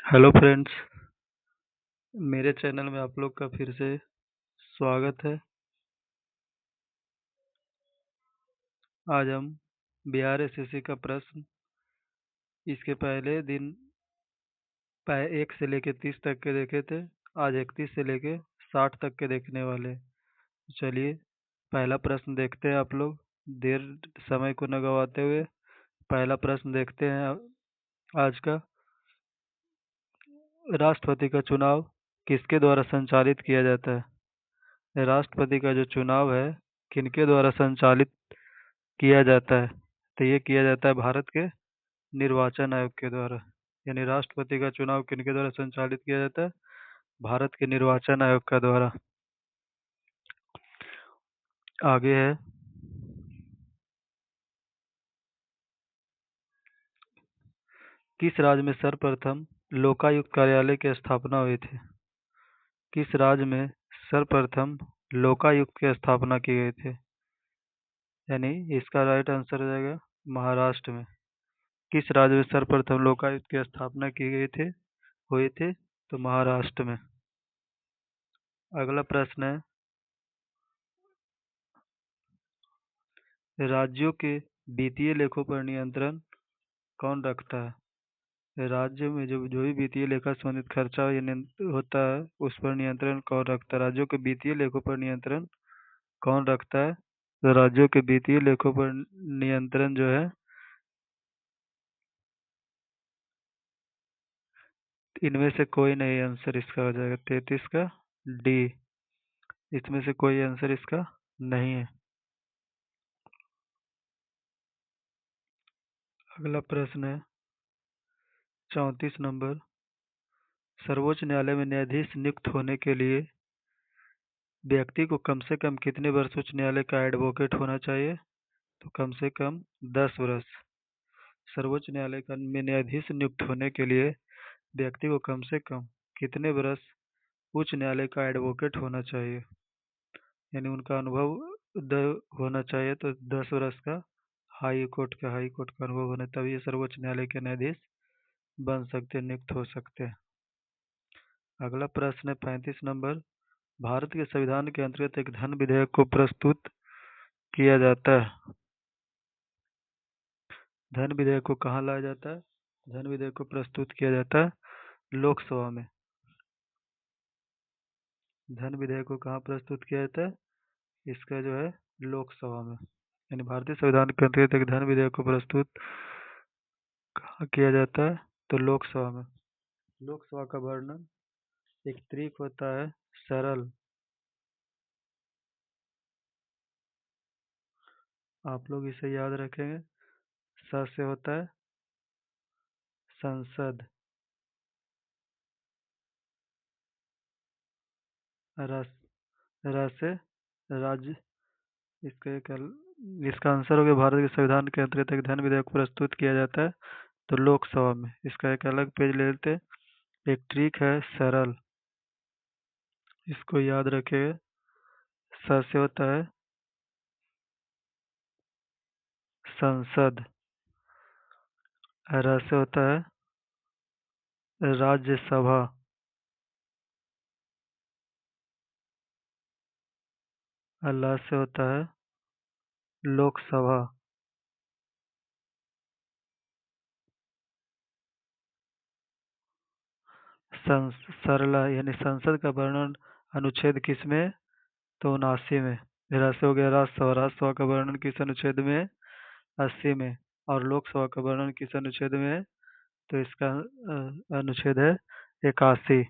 Hello friends. मेरे channel में आप लोग का फिर से स्वागत है। आज हम बिहार एसएससी का प्रश्न इसके पहले दिन 1 से लेके 30 तक के देखे थे। आज 31 से लेके 60 तक के देखने वाले हैं। चलिए पहला प्रश्न देखते हैं। आप लोग देर समय को न गवाते हुए पहला प्रश्न देखते हैं। आज का राष्ट्रपति का चुनाव किसके द्वारा संचालित किया जाता है? राष्ट्रपति का जो चुनाव है किनके द्वारा संचालित किया जाता है? तो ये किया जाता है भारत के निर्वाचन आयोग के द्वारा। यानी राष्ट्रपति का चुनाव किनके द्वारा संचालित किया जाता है? भारत के निर्वाचन आयोग का द्वारा। आगे है, किस राज्य में सर्वप्रथम लोकायुक्त कार्यालय की स्थापना हुई थी? किस राज्य में सर्वप्रथम लोकायुक्त की स्थापना की गई थी? यानी इसका राइट आंसर हो जाएगा महाराष्ट्र में। किस राज्य में सर्वप्रथम लोकायुक्त की स्थापना की गई थी हुई थी? तो महाराष्ट्र में। अगला प्रश्न है, राज्यों के वित्तीय लेखों पर नियंत्रण कौन रखता है? राज्य में जो जो भी वित्तीय लेखा संबंधित खर्चा होता है उस पर नियंत्रण कौन रखता है? राज्यों के वित्तीय लेखों पर नियंत्रण कौन रखता है? तो राज्यों के वित्तीय लेखों पर नियंत्रण जो है, इनमें से कोई नहीं आंसर इसका हो जाएगा 33 का डी। इसमें से कोई आंसर इसका नहीं है। अगला प्रश्न है 34 नंबर, सर्वोच्च न्यायालय में न्यायाधीश नियुक्त होने के लिए व्यक्ति को कम से कम कितने वर्ष उच्च न्यायालय का एडवोकेट होना चाहिए? तो कम से कम 10 वर्ष। सर्वोच्च न्यायालय का में न्यायाधीश नियुक्त होने के लिए व्यक्ति को कम से कम कितने वर्ष उच्च न्यायालय का एडवोकेट होना चाहिए? यानी उनका अनुभव होना चाहिए। तो 10 वर्ष का हाई कोर्ट का अनुभव होना, तभी ये सर्वोच्च न्यायालय के न्यायाधीश बन सकते, नियुक्त हो सकते हैं। अगला प्रश्न है 35 नंबर, भारत के संविधान के अंतर्गत एक धन विधेयक को प्रस्तुत किया जाता है। धन विधेयक को कहाँ लाया जाता है? धन विधेयक को प्रस्तुत किया जाता है लोकसभा में। धन विधेयक को कहाँ प्रस्तुत किया जाता है? इसका जो है लोकसभा में। यानी भारतीय संविधान के अंतर्गत एक धन विधेयक को प्रस्तुत कहाँ किया जाता है? तो लोकसभा में। लोकसभा का वर्णन एक तरीक होता है सरल। आप लोग इसे याद रखेंगे। स से होता है संसद, रस र से राज्य। इसका आंसर हो गया, भारत के संविधान के अंतर्गत एक धन विधेयक प्रस्तुत किया जाता है तो लोकसभा में। इसका एक अलग पेज ले लेते हैं। एक ट्रिक है सरल, इसको याद रखिए। स से होता है संसद, र से होता है राज्यसभा, ल से होता है लोकसभा। सरला यानी संसद का वर्णन अनुच्छेद किस में? तो 79 में। र से हो गया राज्यसभा, राज्यसभा का वर्णन किस अनुच्छेद में? 80 में। और लोकसभा का वर्णन किस अनुच्छेद में है? तो इसका अनुच्छेद है 81।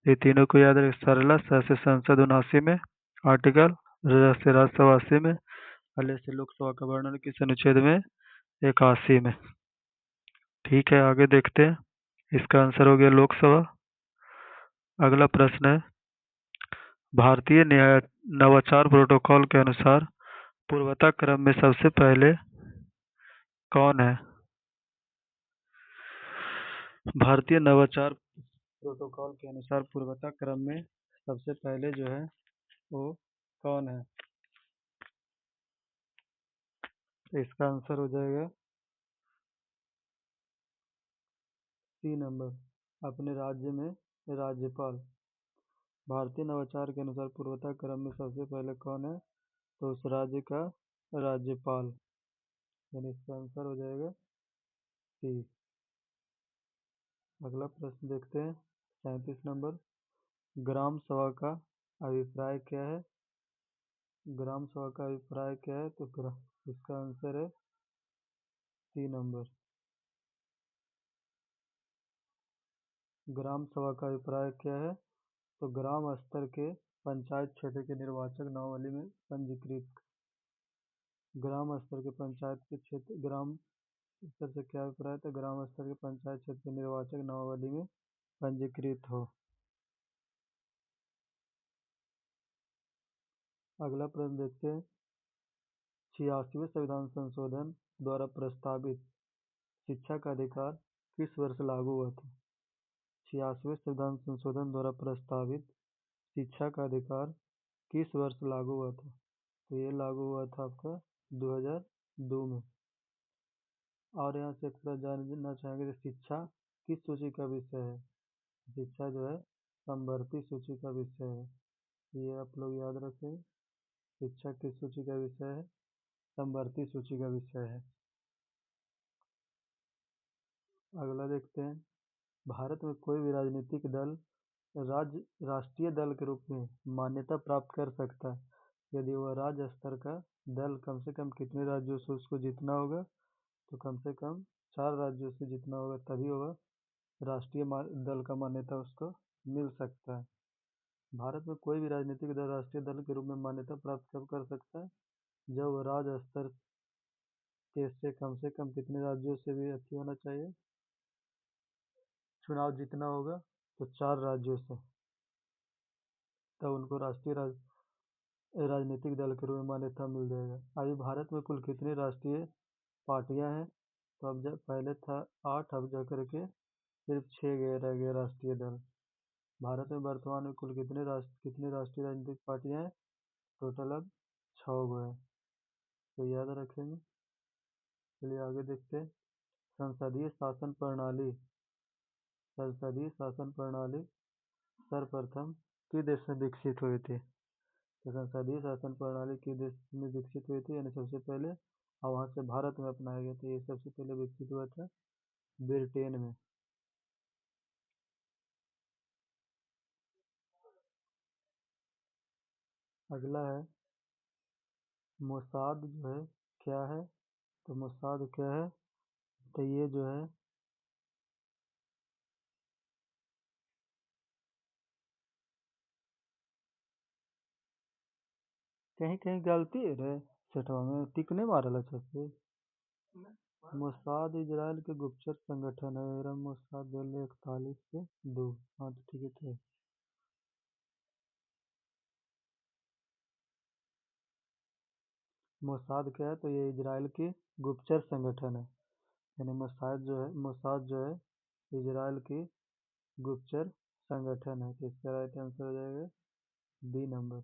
ये तीनों को याद रखें। सरला स से संसद 79 में, आर्टिकल र से राज्यसभा 80 में, हल से लोकसभा का वर्णन किस अनुच्छेद में? 81 में। ठीक है, आगे देखते हैं। इसका आंसर हो गया लोकसभा। अगला प्रश्न है, भारतीय न्याय नवाचार प्रोटोकॉल के अनुसार पूर्वता क्रम में सबसे पहले कौन है? भारतीय नवाचार प्रोटोकॉल के अनुसार पूर्वता क्रम में सबसे पहले जो है वो कौन है? तो इसका आंसर हो जाएगा सी नंबर, अपने राज्य में राज्यपाल। भारतीय नवाचार के अनुसार पूर्वता क्रम में सबसे पहले कौन है? तो उस राज्य का राज्यपाल। यानी इसका आंसर हो जाएगा सी। अगला प्रश्न देखते हैं 37 नंबर। ग्राम सभा का अभिप्राय क्या है? ग्राम सभा का अभिप्राय क्या है? तो इसका आंसर है सी नंबर। ग्राम सभा का अभिप्राय क्या है? तो ग्राम स्तर के पंचायत क्षेत्र के निर्वाचक नामावली में पंजीकृत। ग्राम स्तर के पंचायत के क्षेत्र ग्राम स्तर से क्या अभिप्राय? तो ग्राम स्तर के पंचायत क्षेत्र के निर्वाचक नामावली में पंजीकृत हो। अगला प्रश्न देखते हैं 86वें संविधान संशोधन द्वारा प्रस्तावित शिक्षा का अधिकार किस वर्ष लागू हुआ था? 86वें संविधान संशोधन द्वारा प्रस्तावित शिक्षा का अधिकार किस वर्ष लागू हुआ था? तो ये लागू हुआ था आपका 2002 में। और यहाँ से एक्स्ट्रा जानना चाहेंगे तो शिक्षा किस सूची का विषय है? शिक्षा जो है समवर्ती सूची का विषय है, ये आप लोग याद रखें। शिक्षा किस सूची का विषय है? समवर्ती सूची का विषय है। अगला देखते हैं भारत में कोई भी राजनीतिक दल राष्ट्रीय दल के रूप में मान्यता प्राप्त कर सकता है यदि वह राज्य स्तर का दल कम से कम कितने राज्यों से उसको जीतना होगा? तो कम से कम 4 राज्यों से जीतना होगा, तभी वह राष्ट्रीय दल का मान्यता उसको मिल सकता है। भारत में कोई भी राजनीतिक दल राष्ट्रीय दल के रूप में मान्यता प्राप्त कब कर सकता है? जब वह राज्य स्तर के से कम कितने राज्यों से भी अच्छी होना चाहिए, चुनाव जीतना होगा, तो 4 राज्यों से, तब उनको राष्ट्रीय राजनीतिक दल के रूप में मान्यता मिल जाएगा। अभी भारत में कुल कितनी राष्ट्रीय पार्टियां हैं? तो अब जब पहले था 8, अब जा करके सिर्फ 6 रह गए राष्ट्रीय दल। भारत में वर्तमान में कुल कितनी राष्ट्रीय राजनीतिक पार्टियां हैं? टोटल अब 6 गो है, तो याद रखेंगे। चलिए आगे देखते हैं संसदीय शासन प्रणाली। संसदीय शासन प्रणाली सर्वप्रथम किस देश में विकसित हुई थी? तो संसदीय शासन प्रणाली किस देश में विकसित हुई थी? यानी सबसे पहले और वहाँ से भारत में अपनाया गया था। ये सबसे पहले विकसित हुआ था ब्रिटेन में। अगला है मोसाद जो है क्या है? तो मोसाद क्या है? तो ये जो है कहीं कहीं गलती है रे, सेठवा में टिक नहीं मारल अच्छा से। मोसाद इजराइल के गुप्तचर संगठन है। एरम मोसाद 41 के 2। हाँ तो ठीक है थे। मोसाद क्या है? तो ये इजराइल की गुप्तचर संगठन है। यानी मोसाद जो है इजराइल की गुप्तचर संगठन है। तो इसका राइट आंसर हो जाएगा बी नंबर।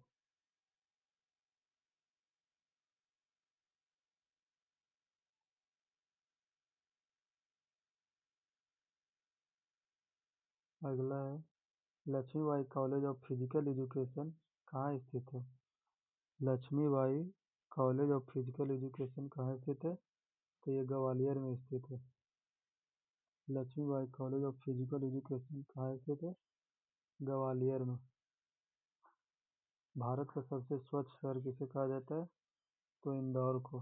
अगला है Laxmibai college of physical education कहाँ स्थित है? Laxmibai college of physical education कहाँ स्थित है? तो ये ग्वालियर में स्थित है। Laxmibai college of physical education कहाँ स्थित है? ग्वालियर में। भारत का सबसे स्वच्छ शहर किसे कहा जाता है? तो इंदौर को।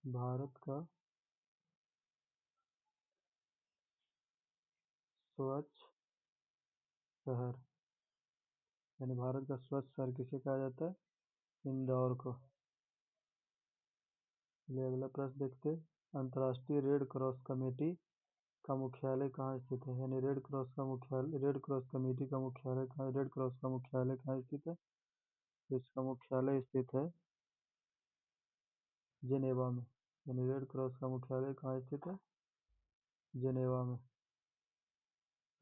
भारत का स्वच्छ शहर, यानी भारत का स्वच्छ शहर किसे कहा जाता है? इंदौर को। चलिए अगला प्रश्न देखते हैं अंतर्राष्ट्रीय रेड क्रॉस कमेटी का मुख्यालय कहाँ स्थित है? यानी रेड क्रॉस कमेटी का मुख्यालय कहाँ, रेड क्रॉस का मुख्यालय कहाँ स्थित है? तो इसका मुख्यालय स्थित है जेनेवा में। यानी रेड क्रॉस का मुख्यालय कहाँ स्थित है? जेनेवा में।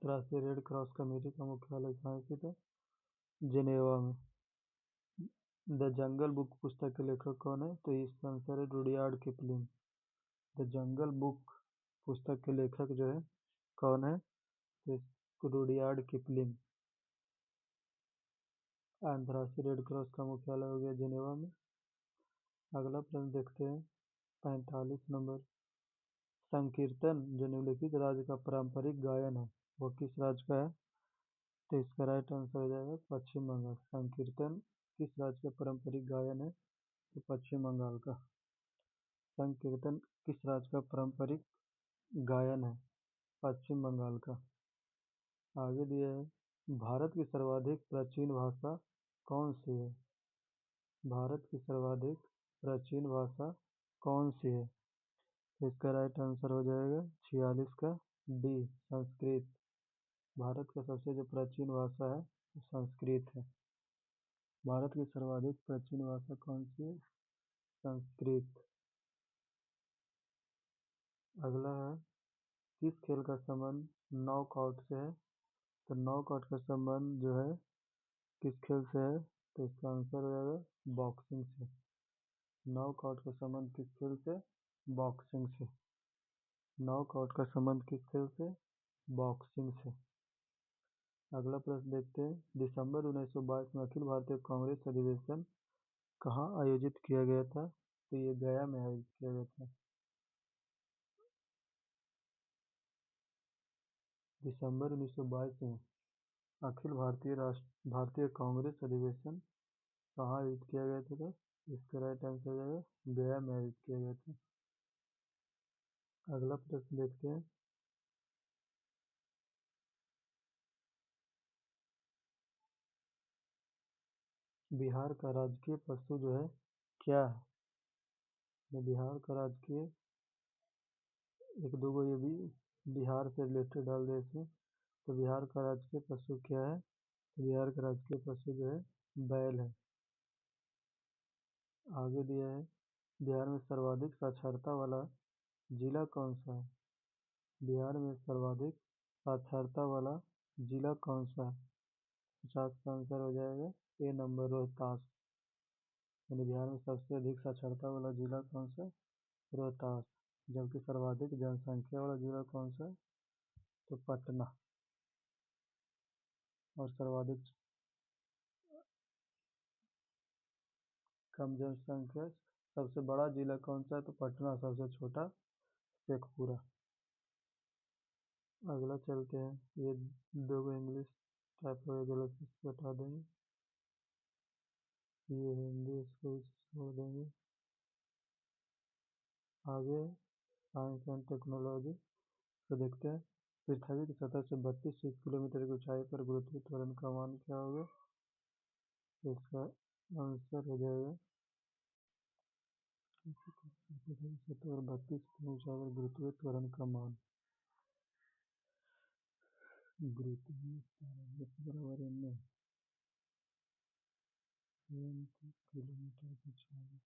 अंतर्राष्ट्रीय रेड क्रॉस कमेटी का मुख्यालय कहाँ स्थित है? जेनेवा में। द जंगल बुक पुस्तक के लेखक कौन है? तो इसका आंसर है Rudyard Kipling. The jungle book पुस्तक के लेखक जो है कौन है? तो रुडयार्ड किपलिंग। अंतर्राष्ट्रीय रेड क्रॉस का मुख्यालय हो गया जिनेवा में। अगला प्रश्न देखते हैं 45 नंबर। संकीर्तन जो निम्नलिखित राज्य का पारंपरिक गायन है वो किस राज्य का है? तो इसका राइट आंसर हो जाएगा पश्चिम बंगाल। संकीर्तन किस राज्य का पारंपरिक गायन है? तो पश्चिम बंगाल का। संकीर्तन किस राज्य का पारंपरिक गायन है? पश्चिम बंगाल का। आगे दिया है भारत की सर्वाधिक प्राचीन भाषा कौन सी है? भारत की सर्वाधिक प्राचीन भाषा कौन सी है? तो इसका राइट आंसर हो जाएगा 46 का डी, संस्कृत। भारत का सबसे जो प्राचीन भाषा है वो संस्कृत है। भारत की सर्वाधिक प्राचीन भाषा कौन सी है? संस्कृत। अगला है किस खेल का संबंध नॉकआउट से है? तो नॉकआउट का संबंध जो है किस खेल से है? तो इसका आंसर हो जाएगा बॉक्सिंग से। नॉकआउट का संबंध किस खेल से? बॉक्सिंग से। नॉकआउट का संबंध किस खेल से? बॉक्सिंग से। अगला प्रश्न देखते हैं दिसंबर 1922 में अखिल भारतीय कांग्रेस अधिवेशन कहाँ आयोजित किया गया था? तो ये गया में आयोजित किया गया था। दिसंबर 1922 में अखिल भारतीय कांग्रेस अधिवेशन कहाँ आयोजित किया गया था? तो इसका राइट आंसर हो जाएगा गया में आयोजित किया गया था। अगला प्रश्न देखते हैं बिहार का राजकीय पशु जो है क्या है? तो बिहार का राजकीय एक दो को ये भी बिहार से रिलेटेड डाल दे इसमें। तो बिहार का राजकीय पशु क्या है? तो बिहार का राजकीय पशु जो है बैल है। आगे दिया है बिहार में सर्वाधिक साक्षरता वाला जिला कौन सा है? बिहार में सर्वाधिक साक्षरता वाला जिला कौन सा है? 50 का आंसर हो जाएगा ए नंबर रोहतास। यानी बिहार में सबसे अधिक साक्षरता वाला जिला कौन सा? रोहतास। जबकि सर्वाधिक जनसंख्या वाला जिला कौन सा? तो पटना। और सर्वाधिक कम जनसंख्या सबसे बड़ा जिला कौन सा है? तो पटना। सबसे छोटा शेखपुरा। अगला चलते हैं ये दो इंग्लिश टाइप हो गलत इसको हटा देंगे। ये हिंदी इसको छोड़ देंगे। आगे साइंस एंड टेक्नोलॉजी तो देखते हैं पृथ्वी की सतह से 32 किलोमीटर की ऊंचाई पर गुरुत्वीय त्वरण का मान क्या होगा? तो इसका आंसर हो जाएगा पृथ्वी की सतह पर 32 ऊंचाई पर गुरुत्वीय त्वरण का मान गुरुत्वीय त्वरण बराबर है 33 किलोमीटर की ऊंचाई।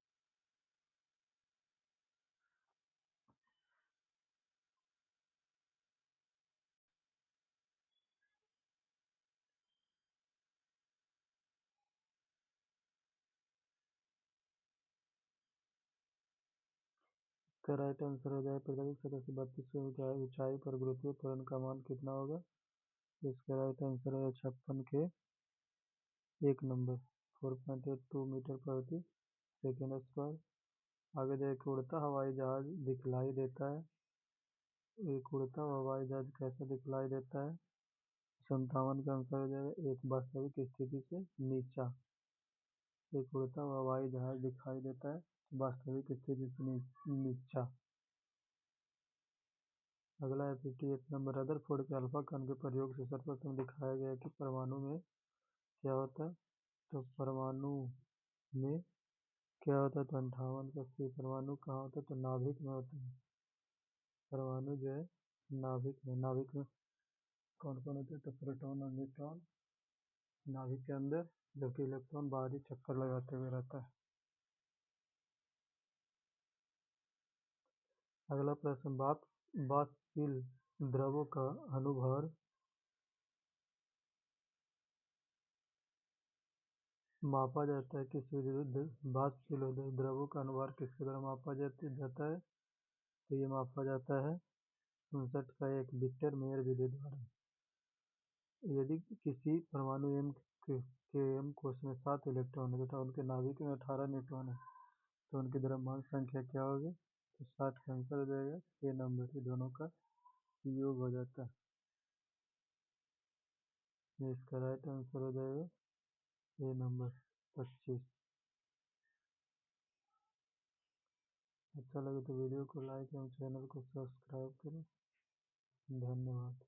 इसका राइट आंसर हो जाए पृथ्वी की सतह से 32 ऊंचाई पर गुरुत्वीय त्वरण का मान कितना होगा? इसका राइट आंसर है 56 के 1 नंबर 4.82 मीटर प्रति सेकेंड स्क्वायर। आगे जो एक उड़ता हवाई जहाज दिखलाई देता है एक उड़ता हुआ हवाई जहाज कैसा दिखलाई देता है? 57 का आंसर हो जाएगा एक वास्तविक स्थिति से नीचा। एक उड़ता हुआ हवाई जहाज दिखाई देता है वास्तविक स्थिति से नीचा। अगला है 58 नंबर रदरफोर्ड के अल्फा कण के प्रयोग से सर्वप्रथम दिखाया गया कि परमाणु में क्या होता है? तो परमाणु में क्या होता है? तो 58 का सी। परमाणु कहाँ होता है? तो नाभिक में होता है। परमाणु जो है नाभिक में कौन कौन होते हैं? तो प्रोटॉन और न्यूट्रॉन नाभिक के अंदर, जबकि इलेक्ट्रॉन बाहरी चक्कर लगाते हुए रहता है। अगला प्रश्न वाष्पशील द्रवों का अनुभार मापा जाता है किस विधि? वाष्पशील द्रवों का अनुभार किसके द्वारा मापा जाता है? तो ये मापा जाता है 1969 का एक विक्टर मेयर विधि द्वारा। यदि किसी परमाणु के m कोश में 7 इलेक्ट्रॉन है तथा उनके नाभिक में 18 न्यूट्रॉन है तो उनकी द्रव्यमान संख्या क्या होगी? तो 60 का आंसर हो जाएगा ए नंबर। ये दोनों का योग हो जाता है। ये इसका राइट आंसर हो जाएगा ए नंबर 25। अच्छा लगे तो वीडियो को लाइक एवं चैनल को सब्सक्राइब करें। धन्यवाद।